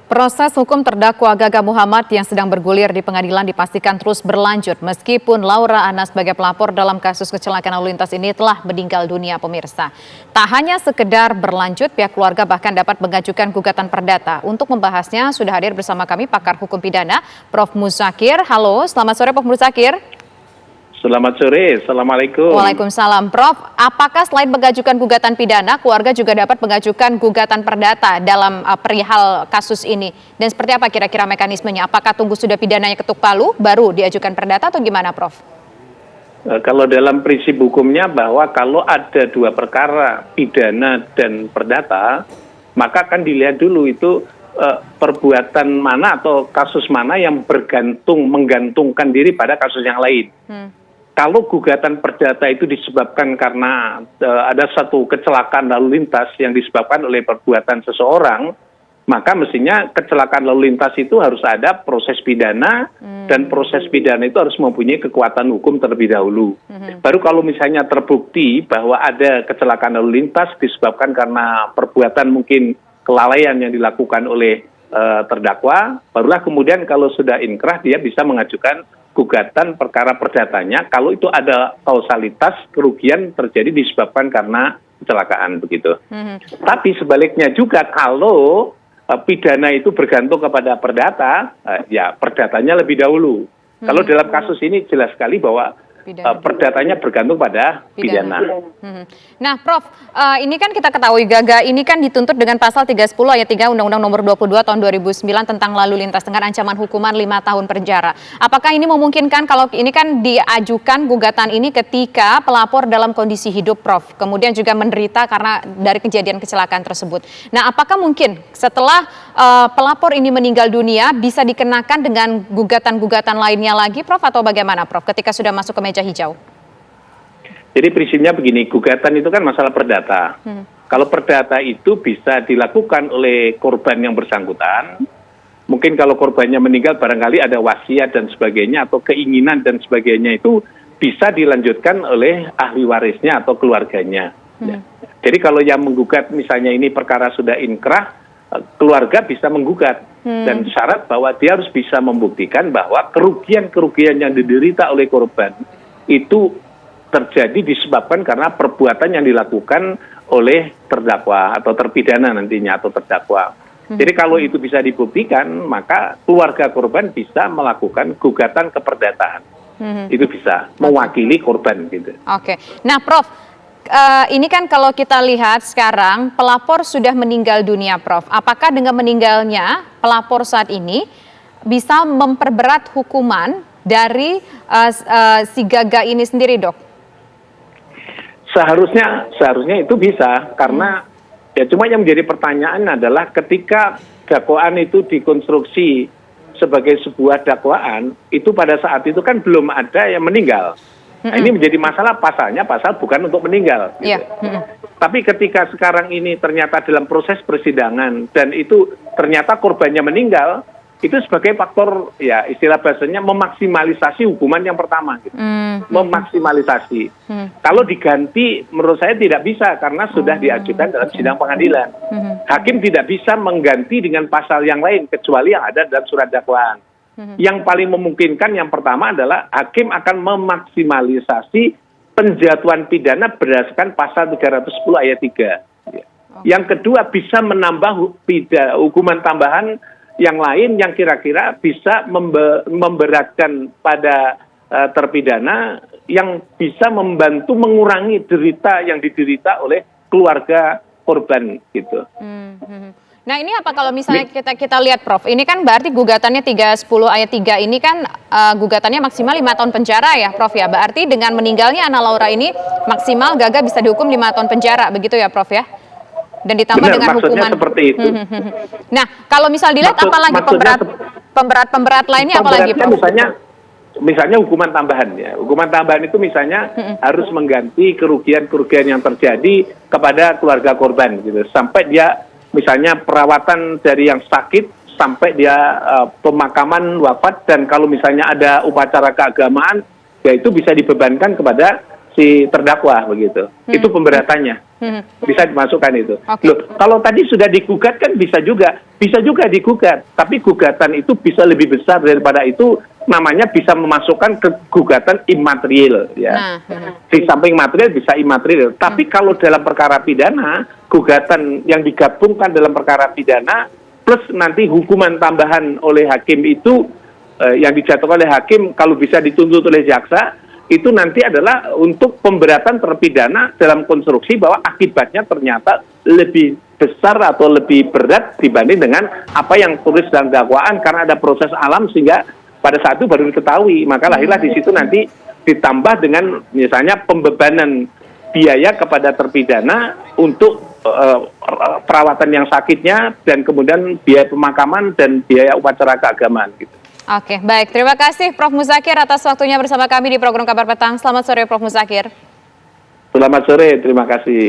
Proses hukum terdakwa Gaga Muhammad yang sedang bergulir di pengadilan dipastikan terus berlanjut meskipun Laura Anna sebagai pelapor dalam kasus kecelakaan lalu lintas ini telah meninggal dunia, pemirsa. Tak hanya sekedar berlanjut, pihak keluarga bahkan dapat mengajukan gugatan perdata. Untuk membahasnya sudah hadir bersama kami pakar hukum pidana Prof. Muzakir. Halo, selamat sore Prof. Muzakir. Selamat sore, Assalamualaikum. Waalaikumsalam. Prof, apakah selain mengajukan gugatan pidana, keluarga juga dapat mengajukan gugatan perdata dalam perihal kasus ini? Dan seperti apa kira-kira mekanismenya? Apakah tunggu sudah pidananya ketuk palu, baru diajukan perdata atau gimana, Prof? Kalau dalam prinsip hukumnya bahwa kalau ada dua perkara, pidana dan perdata, maka akan dilihat dulu itu perbuatan mana atau kasus mana yang menggantungkan diri pada kasus yang lain. Kalau gugatan perdata itu disebabkan karena ada satu kecelakaan lalu lintas yang disebabkan oleh perbuatan seseorang, maka mestinya kecelakaan lalu lintas itu harus ada proses pidana, dan proses pidana itu harus mempunyai kekuatan hukum terlebih dahulu. Baru kalau misalnya terbukti bahwa ada kecelakaan lalu lintas disebabkan karena perbuatan mungkin kelalaian yang dilakukan oleh terdakwa, barulah kemudian kalau sudah inkrah dia bisa mengajukan gugatan perkara perdatanya kalau itu ada kausalitas kerugian terjadi disebabkan karena kecelakaan begitu. Tapi sebaliknya juga kalau pidana itu bergantung kepada perdata, ya perdatanya lebih dahulu. Kalau dalam kasus ini jelas sekali bahwa perdatanya bergantung pada pidana. Nah, Prof, ini kan kita ketahui Gaga ini kan dituntut dengan pasal 310 ayat 3 Undang-Undang Nomor 22 Tahun 2009 tentang lalu lintas dengan ancaman hukuman 5 tahun penjara. Apakah ini memungkinkan kalau ini kan diajukan gugatan ini ketika pelapor dalam kondisi hidup, Prof, kemudian juga menderita karena dari kejadian kecelakaan tersebut. Nah, apakah mungkin setelah pelapor ini meninggal dunia bisa dikenakan dengan gugatan-gugatan lainnya lagi, Prof, atau bagaimana, Prof, ketika sudah masuk ke meja hijau? Jadi prinsipnya begini, gugatan itu kan masalah perdata. Kalau perdata itu bisa dilakukan oleh korban yang bersangkutan. Mungkin kalau korbannya meninggal barangkali ada wasiat dan sebagainya atau keinginan dan sebagainya itu bisa dilanjutkan oleh ahli warisnya atau keluarganya. Jadi kalau yang menggugat misalnya ini perkara sudah inkrah, keluarga bisa menggugat. Dan syarat bahwa dia harus bisa membuktikan bahwa kerugian-kerugian yang diderita oleh korban itu terjadi disebabkan karena perbuatan yang dilakukan oleh terdakwa atau terpidana nantinya atau terdakwa. Jadi kalau itu bisa dibuktikan, maka keluarga korban bisa melakukan gugatan keperdataan. Itu bisa mewakili korban gitu. Oke. Nah, Prof, ini kan kalau kita lihat sekarang pelapor sudah meninggal dunia, Prof. Apakah dengan meninggalnya pelapor saat ini bisa memperberat hukuman dari si Gaga ini sendiri, Dok? Seharusnya itu bisa, karena ya cuma yang menjadi pertanyaan adalah ketika dakwaan itu dikonstruksi sebagai sebuah dakwaan, itu pada saat itu kan belum ada yang meninggal. Nah, ini menjadi masalah pasalnya, pasal bukan untuk meninggal. Gitu. Tapi ketika sekarang ini ternyata dalam proses persidangan dan itu ternyata korbannya meninggal, itu sebagai faktor ya istilah bahasanya memaksimalisasi hukuman yang pertama. Gitu. Memaksimalisasi. Kalau diganti menurut saya tidak bisa karena sudah diajukan dalam sidang pengadilan. Hakim tidak bisa mengganti dengan pasal yang lain kecuali yang ada dalam surat dakwaan. Yang paling memungkinkan yang pertama adalah hakim akan memaksimalisasi penjatuhan pidana berdasarkan pasal 310 ayat 3. Yang kedua bisa menambah hukuman tambahan yang lain yang kira-kira bisa memberatkan pada terpidana yang bisa membantu mengurangi derita yang diderita oleh keluarga korban gitu. Nah, ini apa kalau misalnya kita lihat, Prof, ini kan berarti gugatannya 310 ayat 3 ini kan gugatannya maksimal 5 tahun penjara ya, Prof ya. Berarti dengan meninggalnya Anna Laura ini maksimal Gaga bisa dihukum 5 tahun penjara, begitu ya, Prof ya? Dan ditambah dengan hukuman seperti itu. Nah, kalau misal dilihat apalagi pemberat lainnya apalagi, Prof? Misalnya hukuman tambahan ya. Hukuman tambahan itu misalnya harus mengganti kerugian-kerugian yang terjadi kepada keluarga korban gitu. Sampai dia misalnya perawatan dari yang sakit sampai dia pemakaman wafat, dan kalau misalnya ada upacara keagamaan ya itu bisa dibebankan kepada si terdakwa begitu. Itu pemberatannya. Bisa dimasukkan itu. Oke. Loh, kalau tadi sudah digugat kan bisa juga digugat. Tapi gugatan itu bisa lebih besar daripada itu, namanya bisa memasukkan ke gugatan imaterial ya. Di samping material bisa imaterial. Tapi kalau dalam perkara pidana, gugatan yang digabungkan dalam perkara pidana plus nanti hukuman tambahan oleh hakim itu yang dijatuhkan oleh hakim kalau bisa dituntut oleh jaksa, itu nanti adalah untuk pemberatan terpidana dalam konstruksi bahwa akibatnya ternyata lebih besar atau lebih berat dibanding dengan apa yang tulis dalam dakwaan, karena ada proses alam sehingga pada saat itu baru diketahui. Maka lahirlah di situ nanti ditambah dengan misalnya pembebanan biaya kepada terpidana untuk perawatan yang sakitnya dan kemudian biaya pemakaman dan biaya upacara keagamaan gitu. Oke, baik. Terima kasih Prof. Muzakir atas waktunya bersama kami di program Kabar Petang. Selamat sore Prof. Muzakir. Selamat sore, terima kasih.